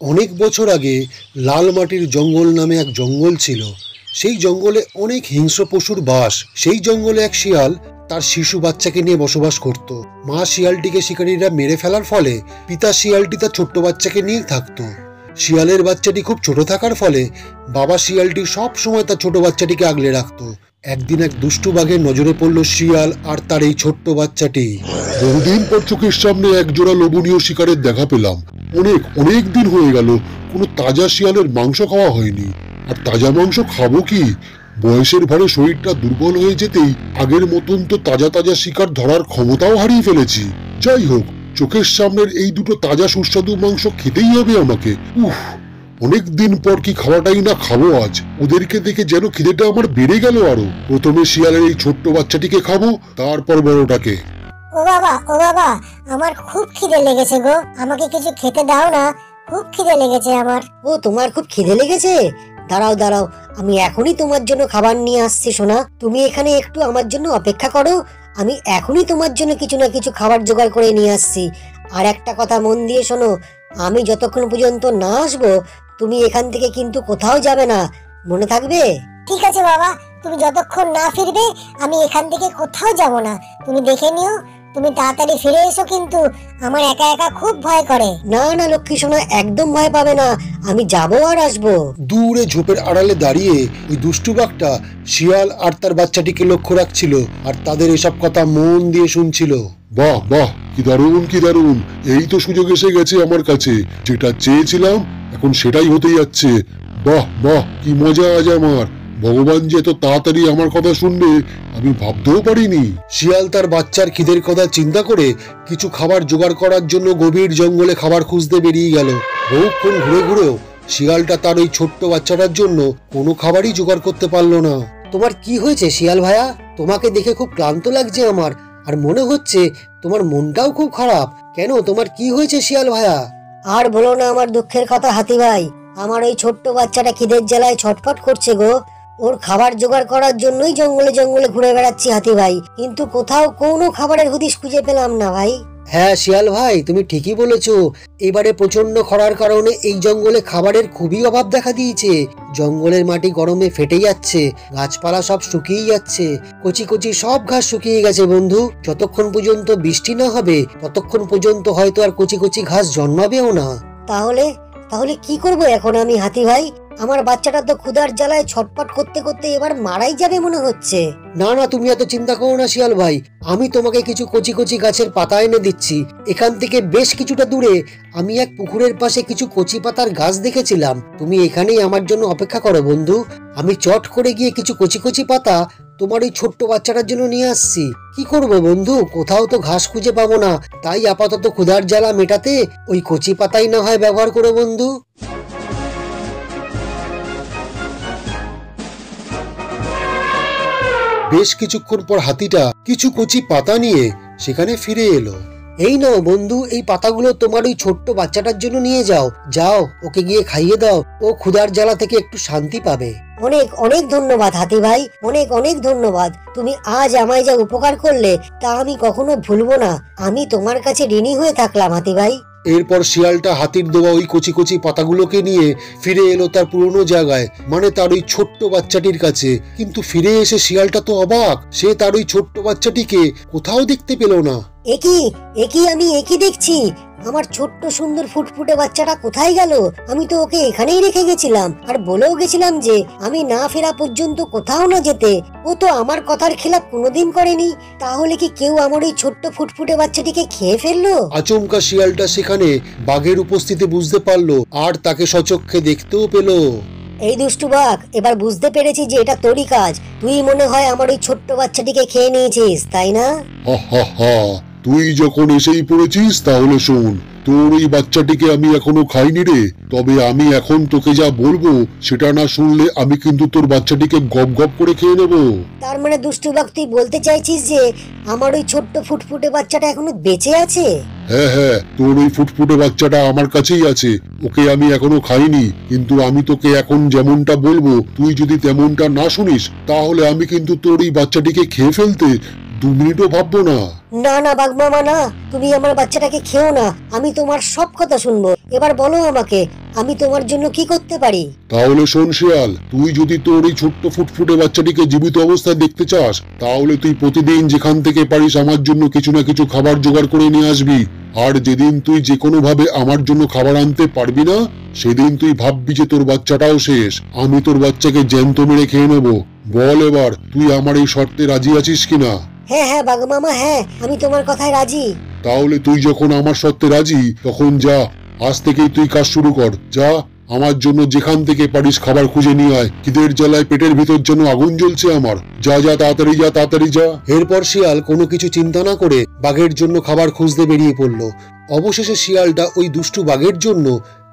অনেক বছর আগে লাল মাটির জঙ্গল নামে এক জঙ্গল ছিল। সেই জঙ্গলে অনেক হিংস্র পশুর বাস। সেই জঙ্গলে এক শিয়াল তার শিশু বাচ্চাকে নিয়ে বসবাস করত। মা শিয়ালটিকে শিকারীরা মেরে ফেলার ফলে পিতা শিয়ালটি তার ছোট্ট বাচ্চাকে নিয়ে থাকতো। শিয়ালের বাচ্চাটি খুব ছোট থাকার ফলে বাবা শিয়ালটি সব সময় তার ছোট বাচ্চাটিকে আগলে রাখতো। একদিন এক দুষ্টু বাঘের নজরে পড়ল শিয়াল আর তার এই ছোট্ট বাচ্চাটি। বহুদিন পর চোখের সামনে এক জোড়া লোভনীয় শিকারের দেখা পেলাম। অনেক দিন হয়ে গেল কোনো তাজা শিয়ালের মাংস খাওয়া হয়নি। আর তাজা মাংস খাবো কি? বয়সের ভারে শরীরটা দুর্বল হয়ে যেতেই আগের মতন তো তাজা তাজা শিকার ধরার ক্ষমতাও হারিয়ে ফেলেছি। যাই হোক, চোখের সামনের এই দুটো তাজা সুস্বাদু মাংস খেতেই হবে আমাকে। অনেক দিন পর কি খাওয়াটাই না খাবো আজ। ওদেরকে দেখে যেন খিদেটা আমার বেড়ে গেল আরো। প্রথমে শিয়ালের এই ছোট্ট বাচ্চাটিকে খাবো, তারপর বড়টাকে। ও বাবা, আমার খুব খিদে লেগেছে গো, আমাকে কিছু খেতে দাও না, খুব খিদে লেগেছে আমার। ও, তোমার খুব খিদে লেগেছে? দাঁড়াও, আমি এখনই তোমার জন্য খাবার নিয়ে আসছি সোনা। তুমি এখানে একটু আমার জন্য অপেক্ষা করো, আমি এখনই তোমার জন্য কিছু না কিছু খাবার জোগাড় করে নিয়ে আসছি। আর একটা কথা মন দিয়ে শোনো, আমি যতক্ষণ পর্যন্ত না আসবো তুমি এখান থেকে কিন্তু কোথাও যাবে না, মনে থাকবে? ঠিক আছে বাবা, তুমি যতক্ষণ না ফিরবে আমি এখান থেকে কোথাও যাব না। তুমি দেখে নিও, তুমি তাড়াতাড়ি ফিরে এসো, কিন্তু আমার একা একা খুব ভয় করে। না লক্ষ্মী সোনা, একদম ভয় পাবে না, আমি যাবো আর আসবো। দূরে ঝোপের আড়ালে দাঁড়িয়ে ওই দুষ্টু বাঘটা শিয়াল আর তার বাচ্চাটিকে লক্ষ্য রাখছিল আর তাদের এসব কথা মন দিয়ে শুনছিল। বাহ, কি দারুণ! এই তো সুযোগ এসে গেছে আমার কাছে। যেটা চেয়েছিলাম এখন সেটাই হতে যাচ্ছে। বাহ, কি মজা আজ আমার। ভগবান যে এত তাড়াতাড়ি আমার কথা শুনবে আমি ভাবতেও পারিনি। শিয়াল তার বাচ্চার খিদের কথা চিন্তা করে কিছু খাবার জোগাড় করার জন্য গভীর জঙ্গলে খাবার খুঁজতে বেরিয়ে গেল। বহুক্ষণ ঘুরেও শিয়ালটা তার ওই ছোট্ট বাচ্চাটার জন্য কোনো খাবারই জোগাড় করতে পারলো না। তোমার কি হয়েছে শিয়াল ভাইয়া? তোমাকে দেখে খুব ক্লান্ত লাগছে আমার, আর মনে হচ্ছে তোমার মনটাও খুব খারাপ। কেন, তোমার কি হয়েছে শিয়াল ভাইয়া? আর বলো না আমার দুঃখের কথা হাতি ভাই, আমার ওই ছোট্ট বাচ্চাটা খিদের জ্বালায় ছটফট করছে গো। ওর খাবার জোগাড় করার জন্যই জঙ্গলে ঘুরে বেড়াচ্ছি হাতি ভাই, কিন্তু কোথাও কোনো খাবারের হদিশ খুঁজে পেলাম না ভাই। হ্যাঁ শিয়াল ভাই, তুমি ঠিকই বলেছো। এবারে প্রচন্ড খরার কারণে এই জঙ্গলে খাবারের খুবই অভাব দেখা দিয়েছে। জঙ্গলের মাটি গরমে ফেটে যাচ্ছে, গাছপালা সব শুকিয়ে যাচ্ছে, কচি সব ঘাস শুকিয়ে গেছে বন্ধু। যতক্ষণ পর্যন্ত বৃষ্টি না হবে ততক্ষণ পর্যন্ত হয়তো আর কচি ঘাস জন্মাবেও না। তাহলে কি করব এখন আমি হাতি ভাই? আমার বাচ্চাটা তো ক্ষুধার জ্বালায় ছটপট করতে এবার মারাই যাবে মনে হচ্ছে। না, তুমি এত চিন্তা করো না শিয়াল ভাই, আমি তোমাকে কিছু কচি গাছের পাতা এনে দিচ্ছি। এখান থেকে বেশ কিছুটা দূরে আমি এক পুকুরের পাশে কিছু কচি পাতার গাছ দেখেছিলাম। তুমি এখানেই আমার জন্য অপেক্ষা করো বন্ধু, আমি চট করে গিয়ে কিছু কচি পাতা তোমার ওই ছোট্ট বাচ্চাটার জন্য নিয়ে আসছি। কি করবো বন্ধু, কোথাও তো ঘাস খুঁজে পাবো না, তাই আপাতত ক্ষুধার জ্বালা মেটাতে ওই কচি পাতাই না হয় ব্যবহার করো বন্ধু। বেশ কিছুক্ষণ পর হাতিটা কিছু কচি পাতা নিয়ে সেখানে ফিরে এলো। এই নাও বন্ধু, এই পাতাগুলো তোমার ওই ছোট্ট বাচ্চাটার জন্য নিয়ে যাও, ওকে গিয়ে খাইয়ে দাও, ও ক্ষুধার জ্বালা থেকে একটু শান্তি পাবে। অনেক ধন্যবাদ হাতি ভাই, অনেক ধন্যবাদ। তুমি আজ আমায় যা উপকার করলে তা আমি কখনো ভুলবো না। আমি তোমার কাছে ঋণী হয়ে থাকলাম হাতি ভাই। এরপর শিয়ালটা হাতির দেওয়া ওই কচি পাতাগুলোকে নিয়ে ফিরে এলো তার পুরনো জায়গায়, মানে তার ওই ছোট্ট বাচ্চাটির কাছে। কিন্তু ফিরে এসে শিয়ালটা তো অবাক, সে তার ওই ছোট্ট বাচ্চাটিকে কোথাও দেখতে পেল না। আমি দেখছি, আমার ছোট্ট সুন্দর ফুটফুটে বাচ্চাটা কোথায় গেল? আমি তো ওকে এখানেই রেখে গেছিলাম, আর বলেও গেছিলাম যে আমি না ফেরা পর্যন্ত কোথাও না যেতে। ও তো আমার কথার খেলাপ কোনোদিন করেনি। তাহলে কি কেউ আমার ওই ছোট্ট ফুটফুটে বাচ্চাটিকে খেয়ে ফেললো? আচমকা শিয়ালটা সেখানে বাঘের উপস্থিতি বুঝতে পারলো আর তাকে সচক্ষে দেখতেও পেল। এই দুষ্টু বাঘ, এবার বুঝতে পেরেছি যে এটা তোরই কাজ। তুই মনে হয় আমার ওই ছোট্ট বাচ্চাটিকে খেয়ে নিয়েছিস, তাই না? তুই যখন এসেই পড়েছিস তাহলে শোন, তোর এই বাচ্চাটিকে আমি এখনো খাইনি রে। তবে আমি এখন তোকে যা বলবো সেটা না শুনলে আমি কিন্তু তোর বাচ্চাটিকে গপ করে খেয়ে নেবো। তার মানে দুষ্টু বাঘ, তুই বলতে চাইছিস যে আমার ওই ছোট্ট ফুটফুটে বাচ্চাটা এখনো বেঁচে আছে? হ্যাঁ, তোর ওই ফুটফুটে বাচ্চাটা আমার কাছেই আছে। ওকে আমি এখনো খাইনি, কিন্তু আমি তোকে এখন যেমনটা বলবো তুই যদি তেমনটা না শুনিস তাহলে আমি কিন্তু তোর এই বাচ্চাটিকে খেয়ে ফেলতে 2 মিনিটও ভাববো না? না না বাঘ মামা না, তুমি আমার বাচ্চাটাকে খেও না, আমি তোমার সব কথা শুনবো। এবার বলো আমাকে, আমি তোমার জন্য কি করতে পারি? তাহলে শোন শিয়াল, তুই যদি তোর এই ছোট্ট ফুটফুটে বাচ্চাটিকে জীবিত অবস্থায় দেখতে চাস, তাহলে তুই প্রতিদিন যেখান থেকে পারিস আমার জন্য কিছু না কিছু খাবার জোগাড় করে নিয়ে আসবি। আর যেদিন তুই যে কোনো ভাবে আমার জন্য খাবার আনতে পারবি না, সেদিন তুই ভাববি যে তোর বাচ্চাটাও শেষ, আমি তোর বাচ্চাকে জ্যান্ত মেরে খেয়ে নেবো। বল এবার তুই আমার এই শর্তে রাজি আছিস কিনা? হ্যাঁ হ্যাঁ বাঘ মামা, হ্যাঁ আমি তোমার কথায় রাজি। তাহলে তুই যখন আমার শর্তে রাজি, তখন যা, আজ থেকেই তুই কাজ শুরু কর। যা, আমার জন্য যেখান থেকে পারিস খাবার খুঁজে নিয়ে আয়। খিদের জ্বালায় পেটের ভিতর যেন আগুন জ্বলছে আমার। যা যা, তাড়াতাড়ি যা, তাড়াতাড়ি যা। এরপর শিয়াল কোনো কিছু চিন্তা না করে বাঘের জন্য খাবার খুঁজতে বেরিয়ে পড়ল। অবশেষে শিয়ালটা ওই দুষ্টু বাঘের জন্য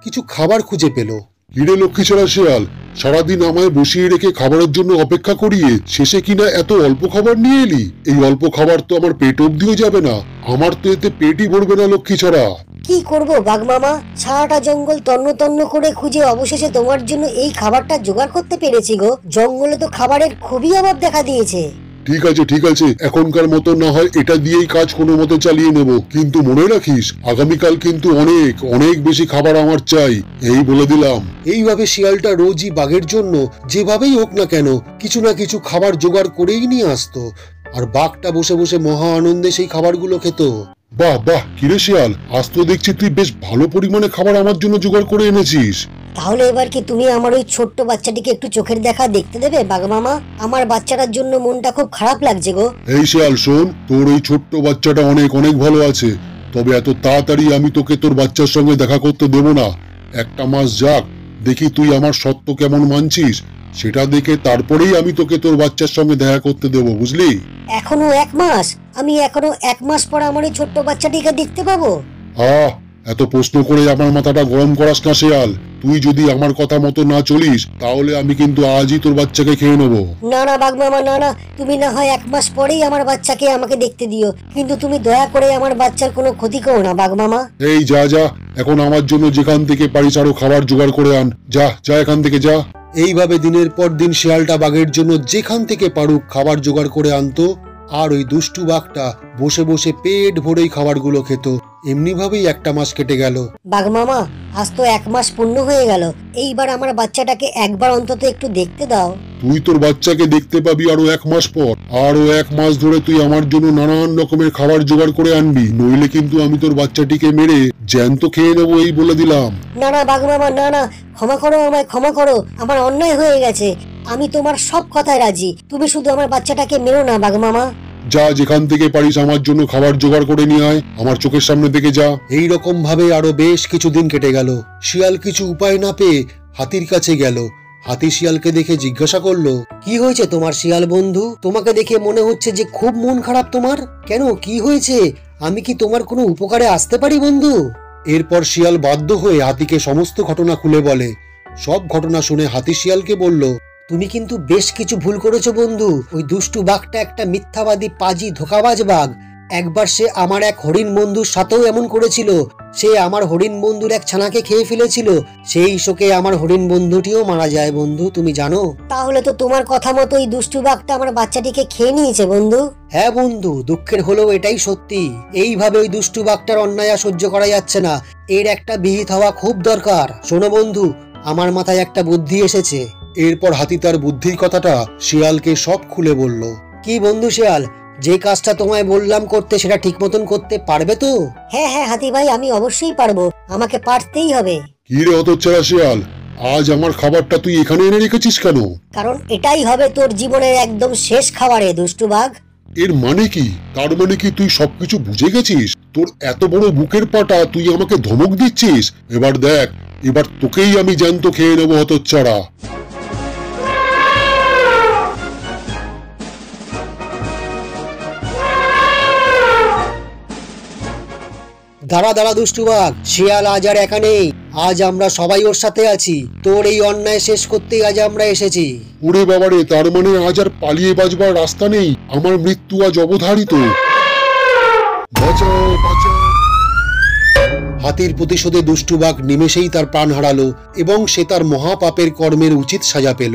কিছু খাবার খুঁজে পেল। হিরে লক্ষ্মীছাড়া শিয়াল, সারাদিন আমায় বসিয়ে রেখে খাবারের জন্য অপেক্ষা করিয়ে শেষে কিনা এত অল্প খাবার নিয়ে এলি। এই অল্প খাবার তো আমার পেট অব্দিও যাবে না, আমার তো এতে পেটই ভরবে না লক্ষ্মীছাড়া। কি করব বাঘ মামা, সারাটা জঙ্গল তন্ন তন্ন করে খুঁজে অবশেষে তোমার জন্য এই খাবারটা জোগাড় করতে পেরেছি গো। জঙ্গলে তো খাবারের খুবই অভাব দেখা দিয়েছে। ঠিক আছে ঠিক আছে, এখনকার মতো না হয় এটা দিয়েই কাজ কোনো মতে চালিয়ে নেব, কিন্তু মনে রাখিস আগামীকাল কিন্তু অনেক অনেক বেশি খাবার আমার চাই, এই বলে দিলাম। এইভাবে শিয়ালটা রোজই বাঘের জন্য যেভাবেই হোক না কেন কিছু না কিছু খাবার জোগাড় করেই নিয়ে আসতো, আর বাঘটা বসে বসে মহা আনন্দে সেই খাবারগুলো খেত। বাহ বাহ, কিরে শিয়াল, আজ তো দেখছি তুই বেশ ভালো পরিমাণে খাবার আমার জন্য জোগাড় করে এনেছিস। তাহলে এবার কি তুমি আমার ওই ছোট্ট বাচ্চাটিকে একটু চোখের দেখা দেখতে দেবে বাঘ মামা? আমার বাচ্চাটার জন্য মনটা খুব খারাপ লাগছে গো। এই শিয়াল শোন, তোর এই ছোট্ট বাচ্চাটা অনেক অনেক ভালো আছে, তবে এত তাড়াতাড়ি আমি তোকে তোর বাচ্চার সঙ্গে দেখা করতে দেব না। একটা মাস যাক, দেখি তুই আমার সত্য কেমন মানছিস, সেটা দেখে তারপরেই আমি তোকে তোর বাচ্চার সঙ্গে দেখা করতে দেব, বুঝলি? এখনো 1 মাস? আমি এখনো 1 মাস পর আমার এই ছোট্ট বাচ্চাটিকে দেখতে পাবো? আহ, এত প্রশ্ন করে আমার মাথাটা গরম করাস না শিয়াল। তুই যদি আমার কথা মতো না চলিস, তাহলে আমি কিন্তু আজই তোর বাচ্চাকে খেয়ে নেবো। না না বাঘ মামা, না না, তুমি না হয় 1 মাস পরেই আমার বাচ্চাকে আমাকে দেখতে দিও, কিন্তু তুমি দয়া করে আমার বাচ্চার কোনো ক্ষতি করো না বাঘ মামা। এই যা যা, এখন আমার জন্য যেখান থেকে পারিস আরো খাবার জোগাড় করে আন। যা যা, এখান থেকে যা। এইভাবে দিনের পর দিন শিয়ালটা বাঘের জন্য যেখান থেকে পারুক খাবার জোগাড় করে আনতো, আর ওই দুষ্টু বাঘটা বসে বসে পেট ভরেই খাবারগুলো খেত। এমনি ভাবেই 1 মাস কেটে গেল। বাঘ মামা, আজ তো 1 মাস পূর্ণ হয়ে গেল, এইবার আমার বাচ্চাটাকে একবার অন্তত একটু দেখতে দাও। তুই তোর বাচ্চাকে দেখতে পাবি আরো 1 মাস পর। আরো 1 মাস ধরে তুই আমার জন্য নানান রকমের খাবার জোগাড় করে আনবি, নইলে কিন্তু আমি তোর বাচ্চাটিকে মেরে জ্যান্ত খেয়ে নেবো, এই বলে দিলাম। না না বাঘ মামা, না না, ক্ষমা করো আমায়, ক্ষমা করো, আমার অন্যায় হয়ে গেছে। আমি তোমার সব কথায় রাজি, তুমি শুধু আমার বাচ্চাটাকে মেরো না বাঘ মামা। যা, যেখান থেকে পারিস আমার জন্য খাবার জোগাড় করে নিয়ে আয়, আমার চোখের সামনে থেকে যা। এই রকম ভাবে আরো বেশ কিছুদিন কেটে গেল। শিয়াল কিছু উপায় না পেয়ে হাতির কাছে গেল। হাতি শিয়ালকে দেখে জিজ্ঞাসা করলো, কি হয়েছে তোমার শিয়াল বন্ধু? তোমাকে দেখে মনে হচ্ছে যে খুব মন খারাপ তোমার। কেন, কি হয়েছে? আমি কি তোমার কোনো উপকারে আসতে পারি বন্ধু? এরপর শিয়াল বাধ্য হয়ে হাতিকে সমস্ত ঘটনা খুলে বলে। সব ঘটনা শুনে হাতি শিয়ালকে বলল, তুমি কিন্তু বেশ কিছু ভুল করেছো বন্ধু। ওই দুষ্টু বাঘটা একটা মিথ্যাবাদী, পাজি, ধোঁকাবাজ বাঘ। একবার সে আমার এক হরিণ বন্ধুর সাথেও এমন করেছিল। সে আমার হরিণ বন্ধুর এক ছানাকে খেয়ে ফেলেছিল। সেই শোকে আমার হরিণ বন্ধুটিও মারা যায় বন্ধু, তুমি জানো? তাহলে তো তোমার কথা মতো ওই দুষ্টু বাঘটা আমার বাচ্চাটিকে খেয়ে নিয়েছে বন্ধু। হ্যাঁ বন্ধু, দুঃখের হলেও এটাই সত্যি। এইভাবে ওই দুষ্টু বাঘটার অন্যায় আর সহ্য করা যাচ্ছে না, এর একটা বিহিত হওয়া খুব দরকার। শোনো বন্ধু, আমার মাথায় একটা বুদ্ধি এসেছে। এরপর হাতি তার বুদ্ধির কথাটা শিয়ালকে সব খুলে বলল। কি বন্ধু শিয়াল, যে কাজটা তোমায় বললাম করতে, সেটা ঠিক মতন করতে পারবে তো? হ্যাঁ হ্যাঁ হাতি ভাই, আমি অবশ্যই পারবো, আমাকে পারতেই হবে। কি রে হতচ্ছাড়া শিয়াল, আজ আমার খাবারটা তুই এখানে এনে রেখেছিস কেন? কারণ এটাই হবে তোর জীবনের একদম শেষ খাবারে দুষ্টু বাঘ। এর মানে কি? তার মানে কি তুই সবকিছু বুঝে গেছিস? তোর এত বড় বুকের পাটা, তুই আমাকে ধমক দিচ্ছিস? এবার দেখ, এবার তোকেই আমি জ্যান্ত খেয়ে নেবো হতচ্ছাড়া। দাঁড়া দাঁড়া দুষ্টু বাঘ, শিয়াল আজ আর একা নেই। আজ আমরা সবাই ওর সাথে আছি। তোর এই অন্যায় শেষ করতেই আজ আমরা এসেছি। ওরে বাবারে, তার মানে আজ আর পালিয়ে বাঁচবার রাস্তা নেই, আমার মৃত্যু আজ অবধারিত। বাঁচাও বাঁচাও। হাতির প্রতিশোধে দুষ্টু বাঘ নিমেষেই তার প্রাণ হারালো এবং সে তার মহাপাপের কর্মের উচিত সাজা পেল।